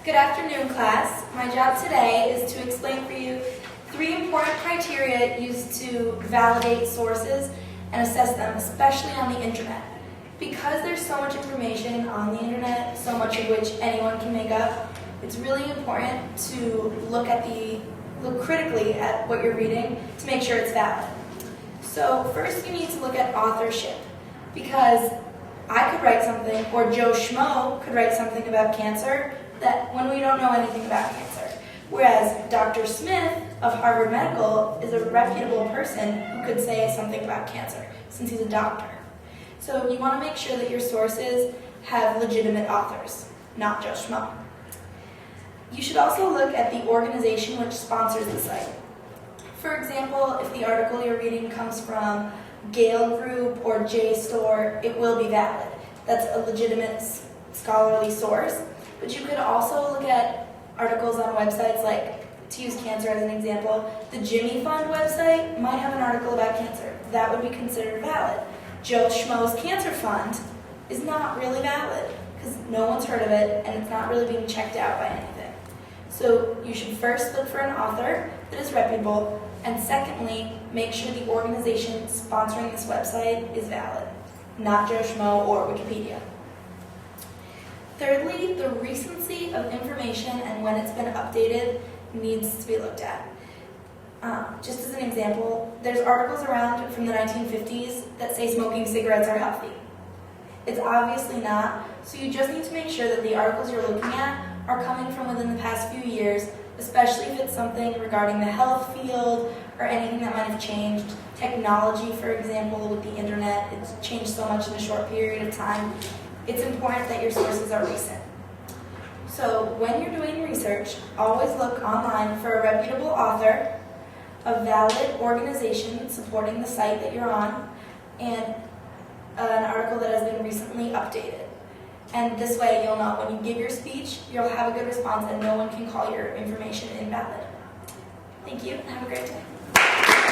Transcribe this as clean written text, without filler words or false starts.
Good afternoon, class. My job today is to explain for you 3 important criteria used to validate sources and assess them, especially on the internet. Because there's so much information on the internet, so much of which anyone can make up, it's really important to look critically at what you're reading to make sure it's valid. So first you need to look at authorship, because I could write something, or Joe Schmo could write something about cancer that when we don't know anything about cancer. Whereas Dr. Smith of Harvard Medical is a reputable person who could say something about cancer, since he's a doctor. So you want to make sure that your sources have legitimate authors, not Joe Schmo. You should also look at the organization which sponsors the site. For example, if the article you're reading comes from Gale Group or JSTOR, it will be valid. That's a legitimate scholarly source. But you could also look at articles on websites like, to use cancer as an example, the Jimmy Fund website might have an article about cancer. That would be considered valid. Joe Schmo's Cancer Fund is not really valid because no one's heard of it and it's not really being checked out by anything. So you should first look for an author that is reputable, and secondly, make sure the organization sponsoring this website is valid, not Joe Schmo or Wikipedia. Thirdly, the recency of information and when it's been updated needs to be looked at. Just as an example, there's articles around from the 1950s that say smoking cigarettes are healthy. It's obviously not, so you just need to make sure that the articles you're looking at are coming from within the past few years, especially if it's something regarding the health field or anything that might have changed. Technology, for example, with the internet, it's changed so much in a short period of time. It's important that your sources are recent. So when you're doing research, always look online for a reputable author, a valid organization supporting the site that you're on, and an article that has been recently updated. And this way you'll know when you give your speech, you'll have a good response and no one can call your information invalid. Thank you and have a great day.